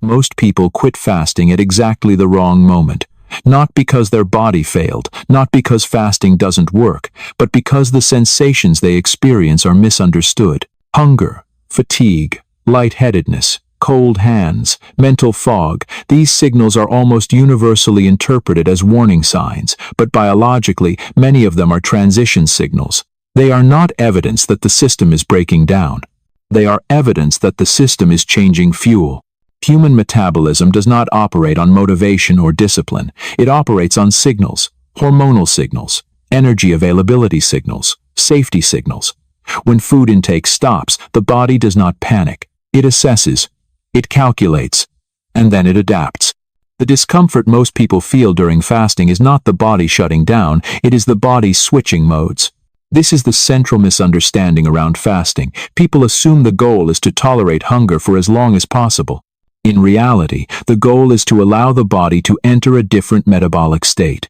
Most people quit fasting at exactly the wrong moment. Not because their body failed, not because fasting doesn't work, but because the sensations they experience are misunderstood. Hunger, fatigue, lightheadedness, cold hands, mental fog, these signals are almost universally interpreted as warning signs, but biologically, many of them are transition signals. They are not evidence that the system is breaking down. They are evidence that the system is changing fuel. Human metabolism does not operate on motivation or discipline. It operates on signals, hormonal signals, energy availability signals, safety signals. When food intake stops, the body does not panic. It assesses, it calculates, and then it adapts. The discomfort most people feel during fasting is not the body shutting down, it is the body switching modes. This is the central misunderstanding around fasting. People assume the goal is to tolerate hunger for as long as possible. In reality, the goal is to allow the body to enter a different metabolic state.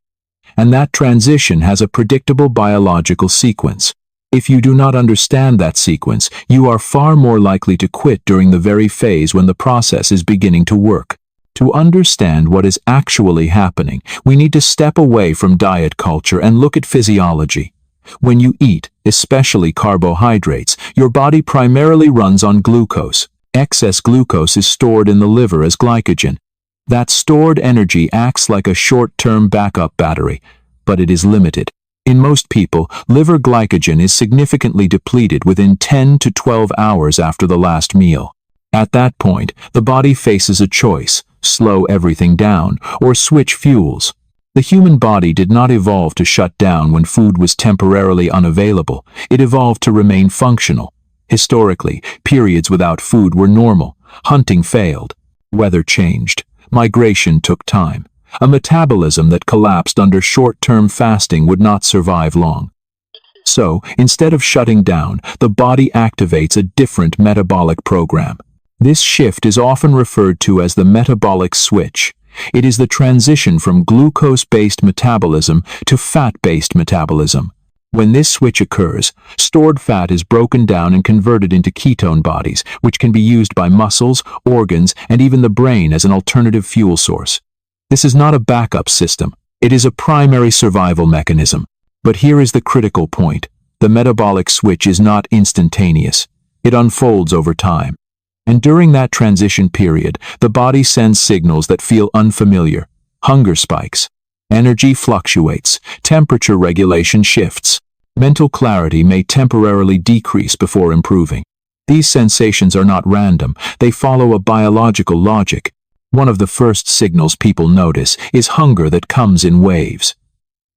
And that transition has a predictable biological sequence. If you do not understand that sequence, you are far more likely to quit during the very phase when the process is beginning to work. To understand what is actually happening, we need to step away from diet culture and look at physiology. When you eat, especially carbohydrates, your body primarily runs on glucose. Excess glucose is stored in the liver as glycogen. That stored energy acts like a short-term backup battery, but it is limited. In most people, liver glycogen is significantly depleted within 10 to 12 hours after the last meal. At that point, the body faces a choice: slow everything down or switch fuels. The human body did not evolve to shut down when food was temporarily unavailable. It evolved to remain functional. Historically, periods without food were normal. Hunting failed. Weather changed. Migration took time. A metabolism that collapsed under short-term fasting would not survive long. So, instead of shutting down, the body activates a different metabolic program. This shift is often referred to as the metabolic switch. It is the transition from glucose-based metabolism to fat-based metabolism. When this switch occurs, stored fat is broken down and converted into ketone bodies, which can be used by muscles, organs, and even the brain as an alternative fuel source. This is not a backup system. It is a primary survival mechanism. But here is the critical point. The metabolic switch is not instantaneous. It unfolds over time. And during that transition period, the body sends signals that feel unfamiliar. Hunger spikes. Energy fluctuates. Temperature regulation shifts. Mental clarity may temporarily decrease before improving. These sensations are not random. They follow a biological logic. One of the first signals people notice is hunger that comes in waves.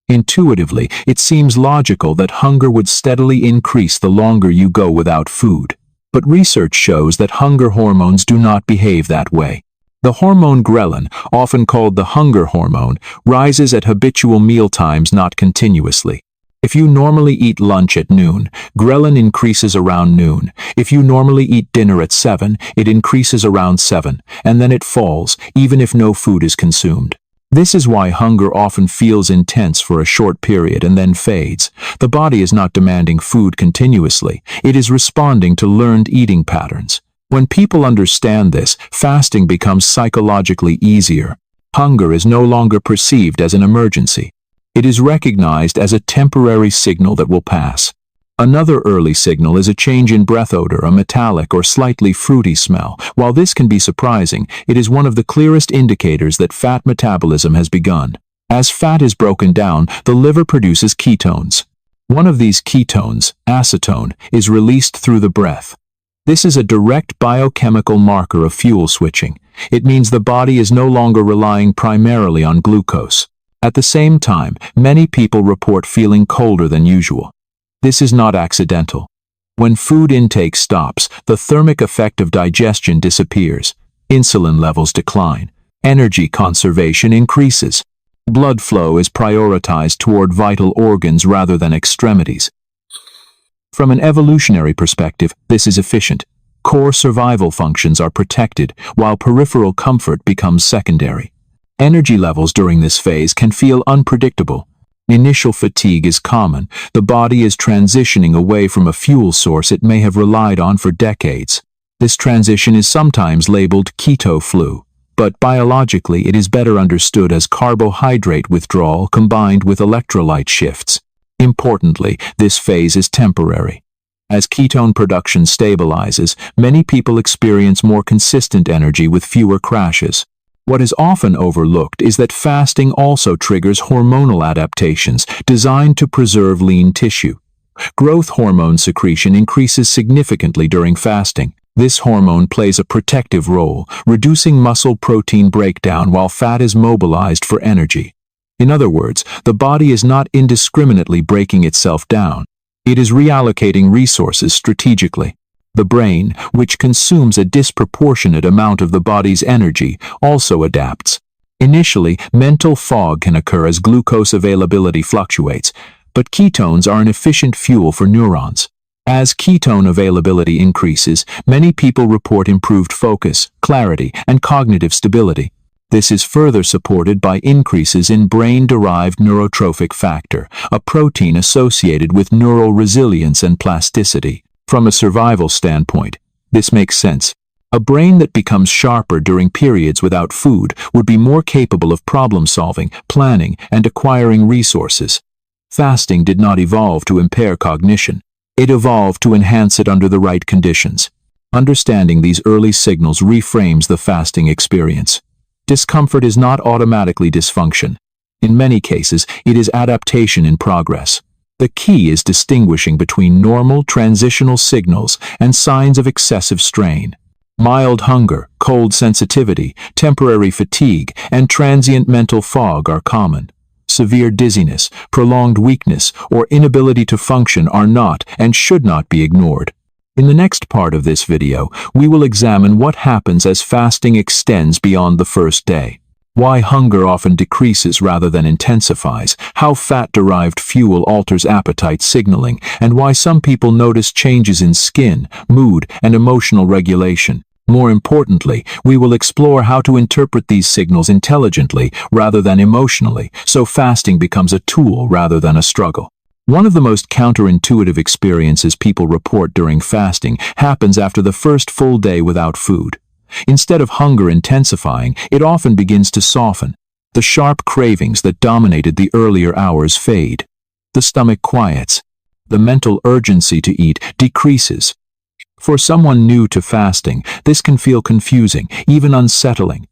Intuitively, it seems logical that hunger would steadily increase the longer you go without food. But research shows that hunger hormones do not behave that way. The hormone ghrelin, often called the hunger hormone, rises at habitual mealtimes, not continuously. If you normally eat lunch at noon, ghrelin increases around noon. If you normally eat dinner at 7, it increases around 7, and then it falls, even if no food is consumed. This is why hunger often feels intense for a short period and then fades. The body is not demanding food continuously. It is responding to learned eating patterns. When people understand this, fasting becomes psychologically easier. Hunger is no longer perceived as an emergency. It is recognized as a temporary signal that will pass. Another early signal is a change in breath odor, a metallic or slightly fruity smell. While this can be surprising, it is one of the clearest indicators that fat metabolism has begun. As fat is broken down, the liver produces ketones. One of these ketones, acetone, is released through the breath. This is a direct biochemical marker of fuel switching. It means the body is no longer relying primarily on glucose. At the same time, many people report feeling colder than usual. This is not accidental. When food intake stops, the thermic effect of digestion disappears. Insulin levels decline. Energy conservation increases. Blood flow is prioritized toward vital organs rather than extremities. From an evolutionary perspective, this is efficient. Core survival functions are protected, while peripheral comfort becomes secondary. Energy levels during this phase can feel unpredictable. Initial fatigue is common. The body is transitioning away from a fuel source it may have relied on for decades. This transition is sometimes labeled keto flu, but biologically it is better understood as carbohydrate withdrawal combined with electrolyte shifts. Importantly, this phase is temporary. As ketone production stabilizes, many people experience more consistent energy with fewer crashes. What is often overlooked is that fasting also triggers hormonal adaptations designed to preserve lean tissue. Growth hormone secretion increases significantly during fasting. This hormone plays a protective role, reducing muscle protein breakdown while fat is mobilized for energy. In other words, the body is not indiscriminately breaking itself down. It is reallocating resources strategically. The brain, which consumes a disproportionate amount of the body's energy, also adapts. Initially, mental fog can occur as glucose availability fluctuates, but ketones are an efficient fuel for neurons. As ketone availability increases, many people report improved focus, clarity, and cognitive stability. This is further supported by increases in brain-derived neurotrophic factor, a protein associated with neural resilience and plasticity. From a survival standpoint, this makes sense. A brain that becomes sharper during periods without food would be more capable of problem-solving, planning, and acquiring resources. Fasting did not evolve to impair cognition. It evolved to enhance it under the right conditions. Understanding these early signals reframes the fasting experience. Discomfort is not automatically dysfunction. In many cases, it is adaptation in progress. The key is distinguishing between normal transitional signals and signs of excessive strain. Mild hunger, cold sensitivity, temporary fatigue, and transient mental fog are common. Severe dizziness, prolonged weakness, or inability to function are not and should not be ignored. In the next part of this video, we will examine what happens as fasting extends beyond the first day. Why hunger often decreases rather than intensifies, how fat-derived fuel alters appetite signaling, and why some people notice changes in skin, mood, and emotional regulation. More importantly, we will explore how to interpret these signals intelligently rather than emotionally, so fasting becomes a tool rather than a struggle. One of the most counterintuitive experiences people report during fasting happens after the first full day without food. Instead of hunger intensifying, it often begins to soften. The sharp cravings that dominated the earlier hours fade. The stomach quiets. The mental urgency to eat decreases. For someone new to fasting, this can feel confusing, even unsettling.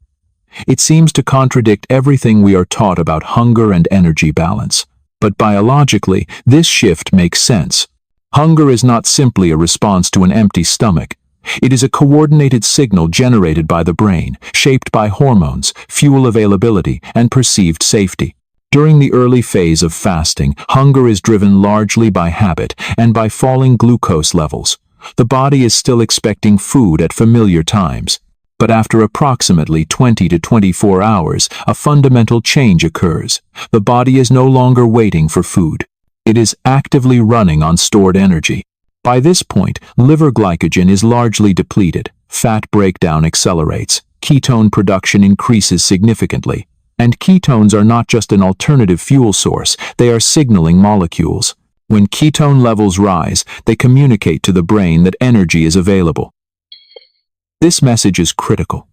It seems to contradict everything we are taught about hunger and energy balance. But biologically, this shift makes sense. Hunger is not simply a response to an empty stomach. It is a coordinated signal generated by the brain, shaped by hormones, fuel availability, and perceived safety. During the early phase of fasting, hunger is driven largely by habit and by falling glucose levels. The body is still expecting food at familiar times. But after approximately 20 to 24 hours, a fundamental change occurs. The body is no longer waiting for food. It is actively running on stored energy. By this point, liver glycogen is largely depleted. Fat breakdown accelerates. Ketone production increases significantly. And ketones are not just an alternative fuel source, they are signaling molecules. When ketone levels rise, they communicate to the brain that energy is available. This message is critical.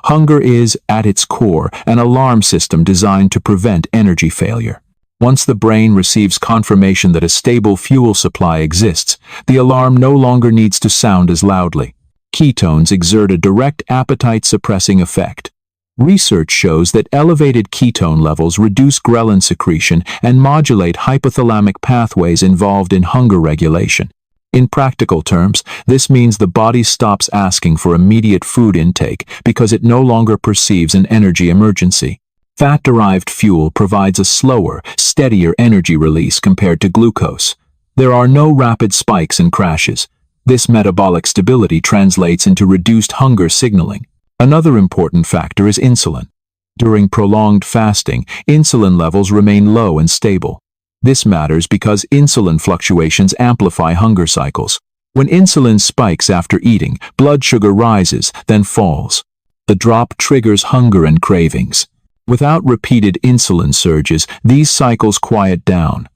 Hunger is, at its core, an alarm system designed to prevent energy failure. Once the brain receives confirmation that a stable fuel supply exists, the alarm no longer needs to sound as loudly. Ketones exert a direct appetite-suppressing effect. Research shows that elevated ketone levels reduce ghrelin secretion and modulate hypothalamic pathways involved in hunger regulation. In practical terms, this means the body stops asking for immediate food intake because it no longer perceives an energy emergency. Fat-derived fuel provides a slower, steadier energy release compared to glucose. There are no rapid spikes and crashes. This metabolic stability translates into reduced hunger signaling. Another important factor is insulin. During prolonged fasting, insulin levels remain low and stable. This matters because insulin fluctuations amplify hunger cycles. When insulin spikes after eating, blood sugar rises, then falls. The drop triggers hunger and cravings. Without repeated insulin surges, these cycles quiet down.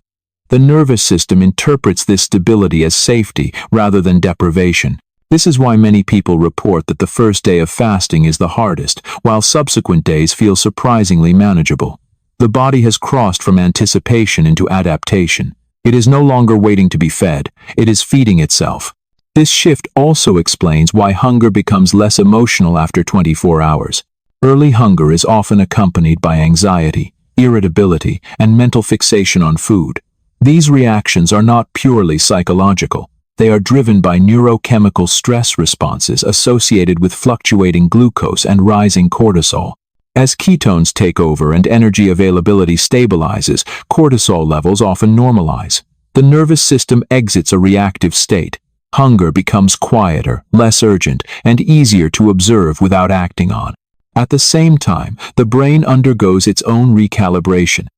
The nervous system interprets this stability as safety rather than deprivation. This is why many people report that the first day of fasting is the hardest, while subsequent days feel surprisingly manageable. The body has crossed from anticipation into adaptation. It is no longer waiting to be fed, it is feeding itself. This shift also explains why hunger becomes less emotional after 24 hours. Early hunger is often accompanied by anxiety, irritability, and mental fixation on food. These reactions are not purely psychological. They are driven by neurochemical stress responses associated with fluctuating glucose and rising cortisol. As ketones take over and energy availability stabilizes, cortisol levels often normalize. The nervous system exits a reactive state. Hunger becomes quieter, less urgent, and easier to observe without acting on. At the same time, the brain undergoes its own recalibration.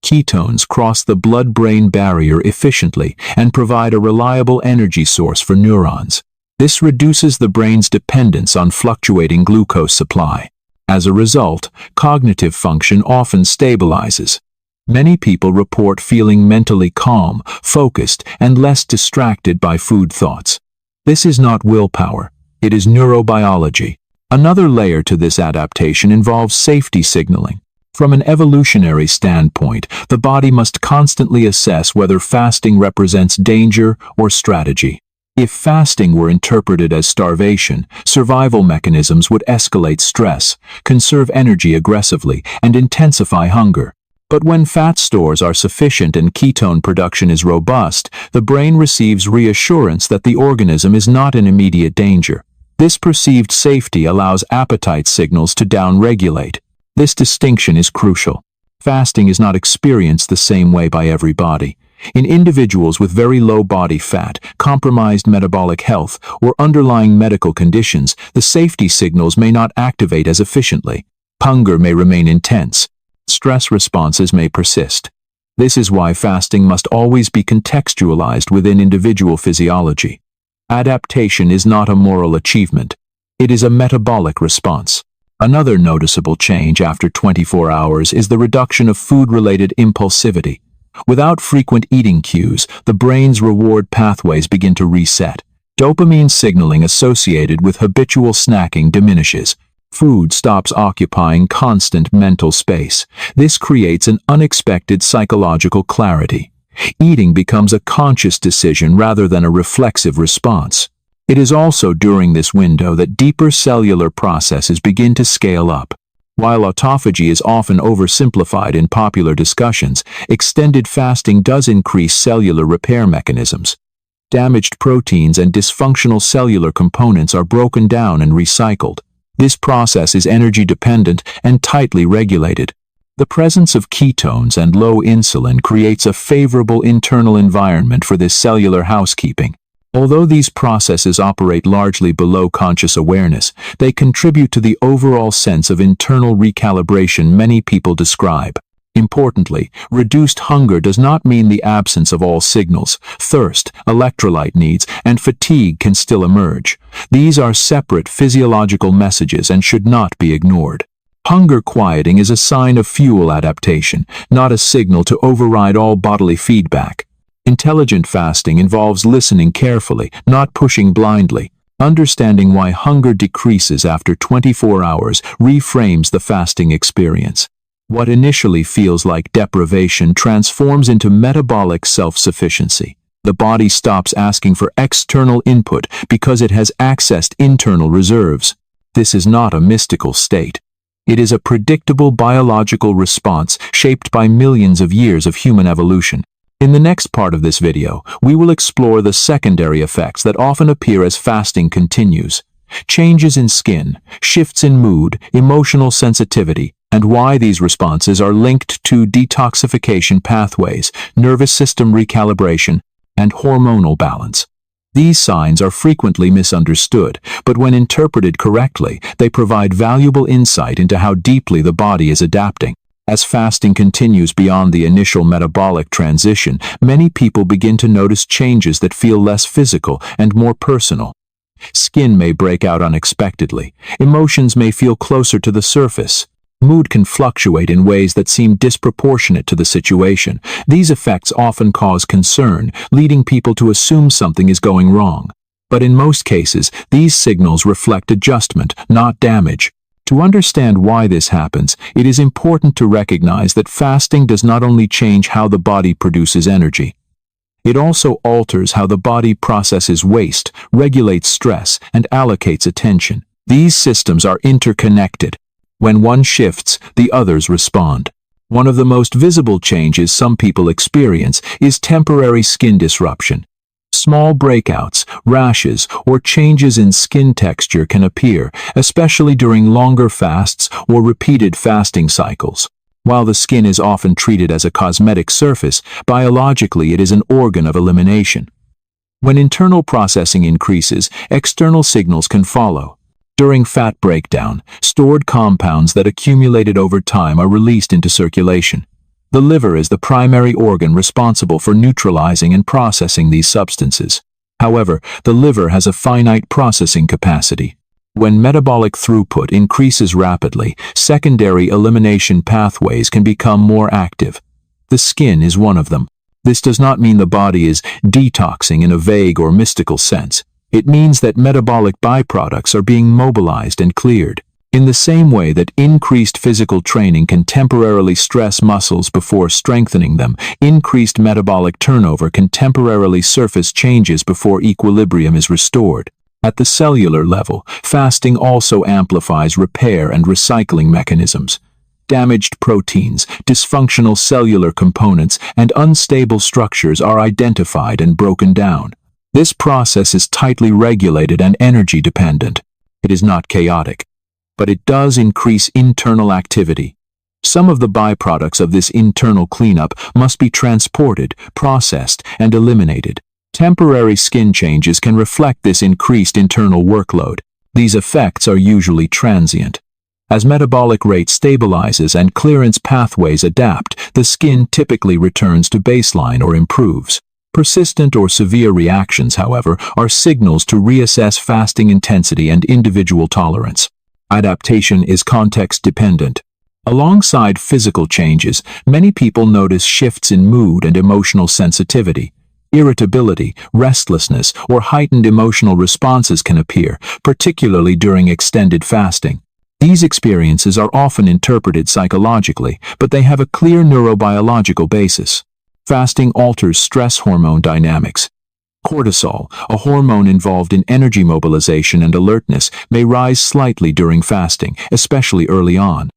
Ketones cross the blood-brain barrier efficiently and provide a reliable energy source for neurons. This reduces the brain's dependence on fluctuating glucose supply. As a result, cognitive function often stabilizes. Many people report feeling mentally calm, focused, and less distracted by food thoughts. This is not willpower, it is neurobiology. Another layer to this adaptation involves safety signaling. From an evolutionary standpoint, the body must constantly assess whether fasting represents danger or strategy. If fasting were interpreted as starvation, survival mechanisms would escalate stress, conserve energy aggressively, and intensify hunger. But when fat stores are sufficient and ketone production is robust, the brain receives reassurance that the organism is not in immediate danger. This perceived safety allows appetite signals to downregulate. This distinction is crucial. Fasting is not experienced the same way by every body. In individuals with very low body fat, compromised metabolic health, or underlying medical conditions, the safety signals may not activate as efficiently. Hunger may remain intense. Stress responses may persist. This is why fasting must always be contextualized within individual physiology. Adaptation is not a moral achievement. It is a metabolic response. Another noticeable change after 24 hours is the reduction of food-related impulsivity. Without frequent eating cues, the brain's reward pathways begin to reset. Dopamine signaling associated with habitual snacking diminishes. Food stops occupying constant mental space. This creates an unexpected psychological clarity. Eating becomes a conscious decision rather than a reflexive response. It is also during this window that deeper cellular processes begin to scale up. While autophagy is often oversimplified in popular discussions, extended fasting does increase cellular repair mechanisms. Damaged proteins and dysfunctional cellular components are broken down and recycled. This process is energy-dependent and tightly regulated. The presence of ketones and low insulin creates a favorable internal environment for this cellular housekeeping. Although these processes operate largely below conscious awareness, they contribute to the overall sense of internal recalibration many people describe. Importantly, reduced hunger does not mean the absence of all signals. Thirst, electrolyte needs, and fatigue can still emerge. These are separate physiological messages and should not be ignored. Hunger quieting is a sign of fuel adaptation, not a signal to override all bodily feedback. Intelligent fasting involves listening carefully, not pushing blindly. Understanding why hunger decreases after 24 hours reframes the fasting experience. What initially feels like deprivation transforms into metabolic self-sufficiency. The body stops asking for external input because it has accessed internal reserves. This is not a mystical state. It is a predictable biological response shaped by millions of years of human evolution. In the next part of this video, we will explore the secondary effects that often appear as fasting continues. Changes in skin, shifts in mood, emotional sensitivity, and why these responses are linked to detoxification pathways, nervous system recalibration, and hormonal balance. These signs are frequently misunderstood, but when interpreted correctly, they provide valuable insight into how deeply the body is adapting. As fasting continues beyond the initial metabolic transition, many people begin to notice changes that feel less physical and more personal. Skin may break out unexpectedly. Emotions may feel closer to the surface. Mood can fluctuate in ways that seem disproportionate to the situation. These effects often cause concern, leading people to assume something is going wrong. But in most cases, these signals reflect adjustment, not damage. To understand why this happens, it is important to recognize that fasting does not only change how the body produces energy. It also alters how the body processes waste, regulates stress, and allocates attention. These systems are interconnected. When one shifts, the others respond. One of the most visible changes some people experience is temporary skin disruption. Small breakouts, rashes, or changes in skin texture can appear, especially during longer fasts or repeated fasting cycles. While the skin is often treated as a cosmetic surface, biologically it is an organ of elimination. When internal processing increases, external signals can follow. During fat breakdown, stored compounds that accumulated over time are released into circulation. The liver is the primary organ responsible for neutralizing and processing these substances. However, the liver has a finite processing capacity. When metabolic throughput increases rapidly, secondary elimination pathways can become more active. The skin is one of them. This does not mean the body is detoxing in a vague or mystical sense. It means that metabolic byproducts are being mobilized and cleared. In the same way that increased physical training can temporarily stress muscles before strengthening them, increased metabolic turnover can temporarily surface changes before equilibrium is restored. At the cellular level, fasting also amplifies repair and recycling mechanisms. Damaged proteins, dysfunctional cellular components, and unstable structures are identified and broken down. This process is tightly regulated and energy dependent. It is not chaotic, but it does increase internal activity. Some of the byproducts of this internal cleanup must be transported, processed, and eliminated. Temporary skin changes can reflect this increased internal workload. These effects are usually transient. As metabolic rate stabilizes and clearance pathways adapt, the skin typically returns to baseline or improves. Persistent or severe reactions, however, are signals to reassess fasting intensity and individual tolerance. Adaptation is context-dependent. Alongside physical changes, many people notice shifts in mood and emotional sensitivity. Irritability, restlessness, or heightened emotional responses can appear, particularly during extended fasting. These experiences are often interpreted psychologically, but they have a clear neurobiological basis. Fasting alters stress hormone dynamics. Cortisol, a hormone involved in energy mobilization and alertness, may rise slightly during fasting, especially early on.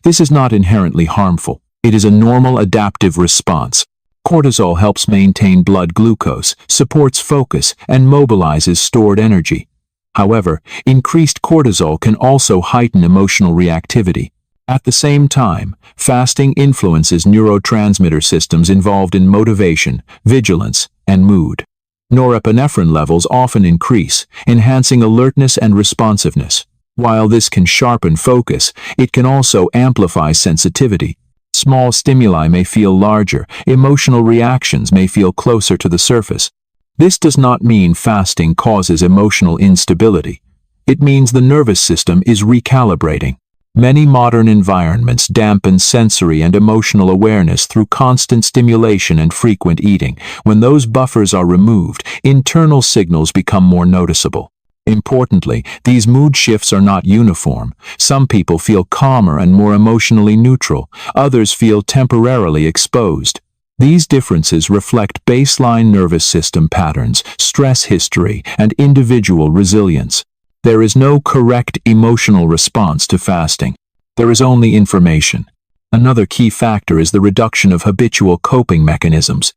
This is not inherently harmful. It is a normal adaptive response. Cortisol helps maintain blood glucose, supports focus, and mobilizes stored energy. However, increased cortisol can also heighten emotional reactivity. At the same time, fasting influences neurotransmitter systems involved in motivation, vigilance, and mood. Norepinephrine levels often increase, enhancing alertness and responsiveness. While this can sharpen focus, it can also amplify sensitivity. Small stimuli may feel larger, emotional reactions may feel closer to the surface. This does not mean fasting causes emotional instability. It means the nervous system is recalibrating. Many modern environments dampen sensory and emotional awareness through constant stimulation and frequent eating. When those buffers are removed, internal signals become more noticeable. Importantly, these mood shifts are not uniform. Some people feel calmer and more emotionally neutral. Others feel temporarily exposed. These differences reflect baseline nervous system patterns, stress history, and individual resilience. There is no correct emotional response to fasting. There is only information. Another key factor is the reduction of habitual coping mechanisms.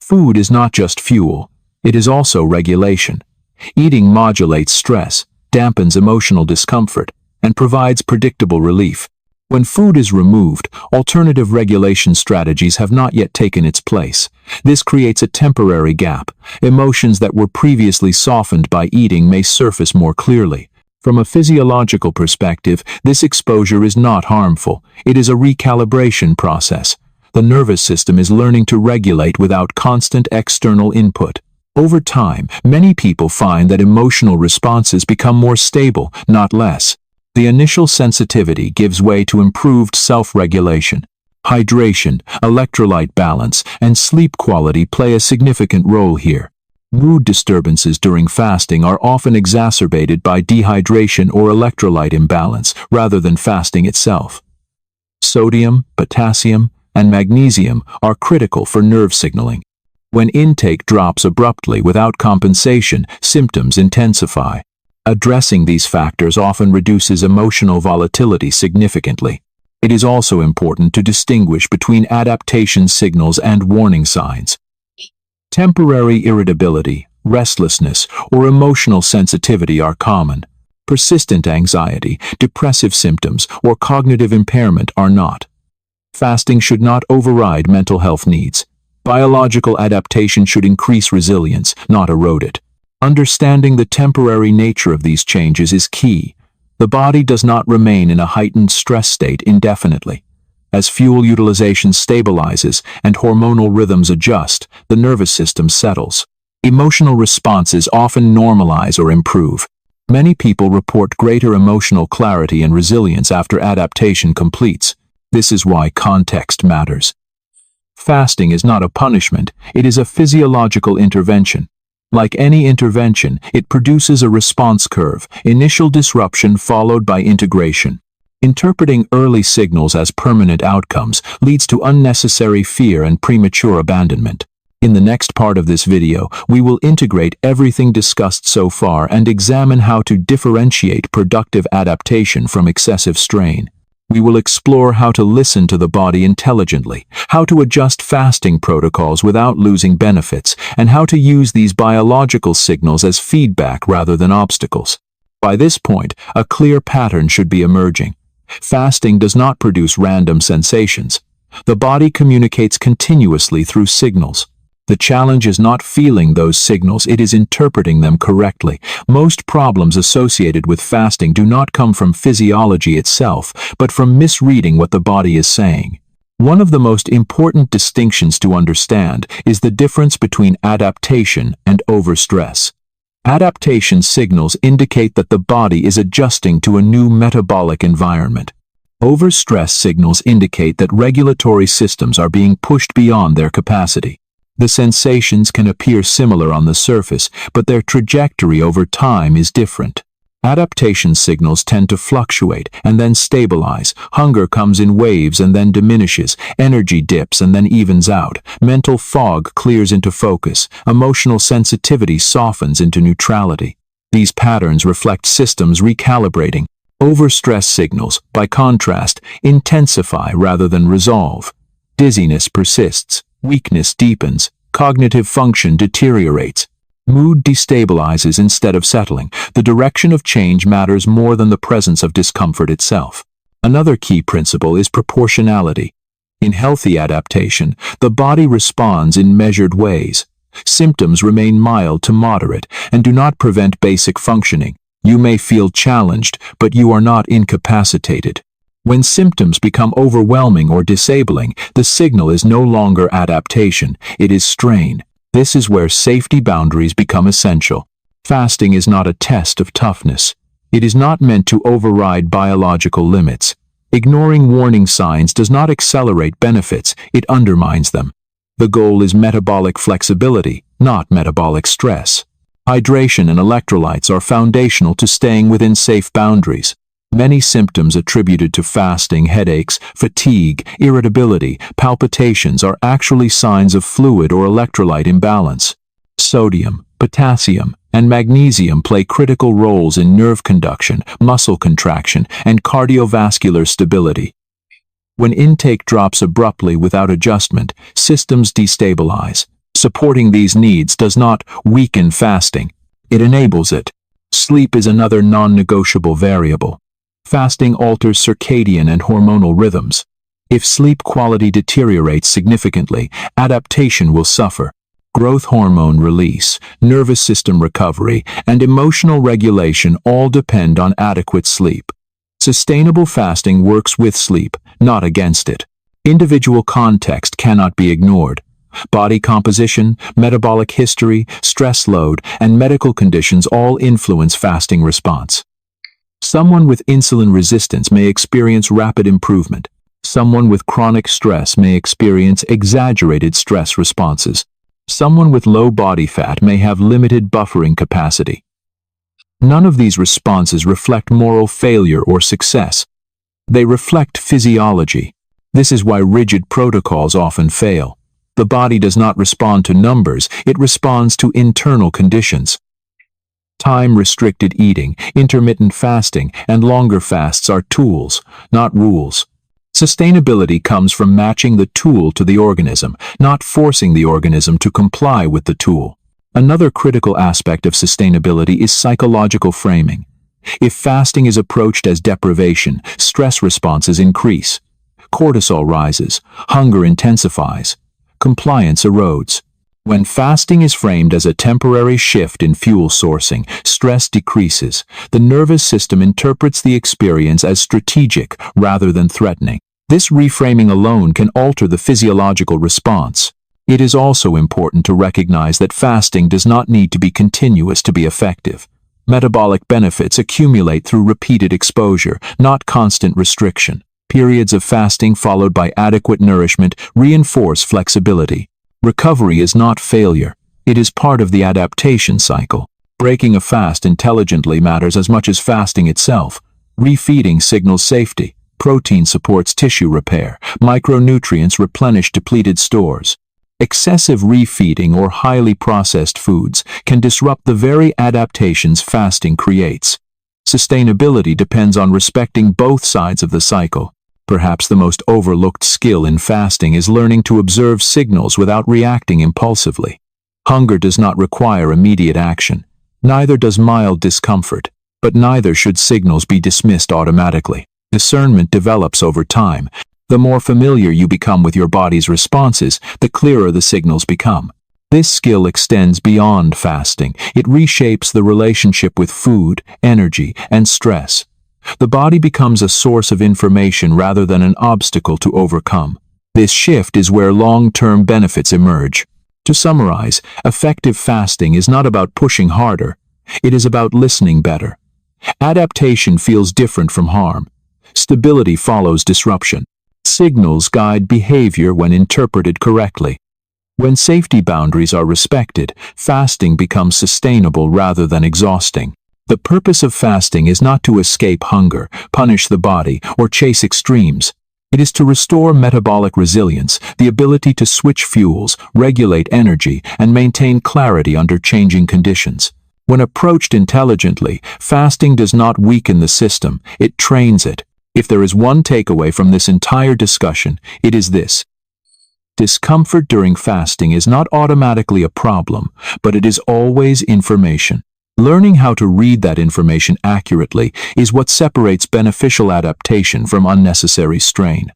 Food is not just fuel, it is also regulation. Eating modulates stress, dampens emotional discomfort, and provides predictable relief. When food is removed, alternative regulation strategies have not yet taken its place. This creates a temporary gap. Emotions that were previously softened by eating may surface more clearly. From a physiological perspective, this exposure is not harmful. It is a recalibration process. The nervous system is learning to regulate without constant external input. Over time, many people find that emotional responses become more stable, not less. The initial sensitivity gives way to improved self-regulation. Hydration, electrolyte balance, and sleep quality play a significant role here. Mood disturbances during fasting are often exacerbated by dehydration or electrolyte imbalance rather than fasting itself. Sodium, potassium, and magnesium are critical for nerve signaling. When intake drops abruptly without compensation, symptoms intensify. Addressing these factors often reduces emotional volatility significantly. It is also important to distinguish between adaptation signals and warning signs. Temporary irritability, restlessness, or emotional sensitivity are common. Persistent anxiety, depressive symptoms, or cognitive impairment are not. Fasting should not override mental health needs. Biological adaptation should increase resilience, not erode it. Understanding the temporary nature of these changes is key. The body does not remain in a heightened stress state indefinitely. As fuel utilization stabilizes and hormonal rhythms adjust, the nervous system settles. Emotional responses often normalize or improve. Many people report greater emotional clarity and resilience after adaptation completes. This is why context matters. Fasting is not a punishment, it is a physiological intervention. Like any intervention, it produces a response curve, initial disruption followed by integration. Interpreting early signals as permanent outcomes leads to unnecessary fear and premature abandonment. In the next part of this video, we will integrate everything discussed so far and examine how to differentiate productive adaptation from excessive strain. We will explore how to listen to the body intelligently, how to adjust fasting protocols without losing benefits, and how to use these biological signals as feedback rather than obstacles. By this point, a clear pattern should be emerging. Fasting does not produce random sensations. The body communicates continuously through signals. The challenge is not feeling those signals, it is interpreting them correctly. Most problems associated with fasting do not come from physiology itself, but from misreading what the body is saying. One of the most important distinctions to understand is the difference between adaptation and overstress. Adaptation signals indicate that the body is adjusting to a new metabolic environment. Overstress signals indicate that regulatory systems are being pushed beyond their capacity. The sensations can appear similar on the surface, but their trajectory over time is different. Adaptation signals tend to fluctuate and then stabilize. Hunger comes in waves and then diminishes. Energy dips and then evens out. Mental fog clears into focus. Emotional sensitivity softens into neutrality. These patterns reflect systems recalibrating. Overstress signals, by contrast, intensify rather than resolve. Dizziness persists. Weakness deepens. Cognitive function deteriorates. Mood destabilizes instead of settling. The direction of change matters more than the presence of discomfort itself. Another key principle is proportionality. In healthy adaptation, the body responds in measured ways. Symptoms remain mild to moderate and do not prevent basic functioning. You may feel challenged, but you are not incapacitated. When symptoms become overwhelming or disabling, the signal is no longer adaptation, it is strain. This is where safety boundaries become essential. Fasting is not a test of toughness. It is not meant to override biological limits. Ignoring warning signs does not accelerate benefits, it undermines them. The goal is metabolic flexibility, not metabolic stress. Hydration and electrolytes are foundational to staying within safe boundaries. Many symptoms attributed to fasting, headaches, fatigue, irritability, palpitations are actually signs of fluid or electrolyte imbalance. Sodium, potassium, and magnesium play critical roles in nerve conduction, muscle contraction, and cardiovascular stability. When intake drops abruptly without adjustment, systems destabilize. Supporting these needs does not weaken fasting, it enables it. Sleep is another non-negotiable variable. Fasting alters circadian and hormonal rhythms. If sleep quality deteriorates significantly, adaptation will suffer. Growth hormone release, nervous system recovery, and emotional regulation all depend on adequate sleep. Sustainable fasting works with sleep, not against it. Individual context cannot be ignored. Body composition, metabolic history, stress load, and medical conditions all influence fasting response. Someone with insulin resistance may experience rapid improvement. Someone with chronic stress may experience exaggerated stress responses. Someone with low body fat may have limited buffering capacity. None of these responses reflect moral failure or success. They reflect physiology. This is why rigid protocols often fail. The body does not respond to numbers, it responds to internal conditions. Time-restricted eating, intermittent fasting, and longer fasts are tools, not rules. Sustainability comes from matching the tool to the organism, not forcing the organism to comply with the tool. Another critical aspect of sustainability is psychological framing. If fasting is approached as deprivation, stress responses increase. Cortisol rises, hunger intensifies, compliance erodes. When fasting is framed as a temporary shift in fuel sourcing, stress decreases. The nervous system interprets the experience as strategic rather than threatening. This reframing alone can alter the physiological response. It is also important to recognize that fasting does not need to be continuous to be effective. Metabolic benefits accumulate through repeated exposure, not constant restriction. Periods of fasting followed by adequate nourishment reinforce flexibility. Recovery is not failure. It is part of the adaptation cycle. Breaking a fast intelligently matters as much as fasting itself. Refeeding signals safety. Protein supports tissue repair. Micronutrients replenish depleted stores. Excessive refeeding or highly processed foods can disrupt the very adaptations fasting creates. Sustainability depends on respecting both sides of the cycle. Perhaps the most overlooked skill in fasting is learning to observe signals without reacting impulsively. Hunger does not require immediate action. Neither does mild discomfort, but neither should signals be dismissed automatically. Discernment develops over time. The more familiar you become with your body's responses, the clearer the signals become. This skill extends beyond fasting. It reshapes the relationship with food, energy, and stress. The body becomes a source of information rather than an obstacle to overcome. This shift is where long-term benefits emerge. To summarize, effective fasting is not about pushing harder. It is about listening better. Adaptation feels different from harm. Stability follows disruption. Signals guide behavior when interpreted correctly. When safety boundaries are respected, fasting becomes sustainable rather than exhausting. The purpose of fasting is not to escape hunger, punish the body, or chase extremes. It is to restore metabolic resilience, the ability to switch fuels, regulate energy, and maintain clarity under changing conditions. When approached intelligently, fasting does not weaken the system, it trains it. If there is one takeaway from this entire discussion, it is this. Discomfort during fasting is not automatically a problem, but it is always information. Learning how to read that information accurately is what separates beneficial adaptation from unnecessary strain.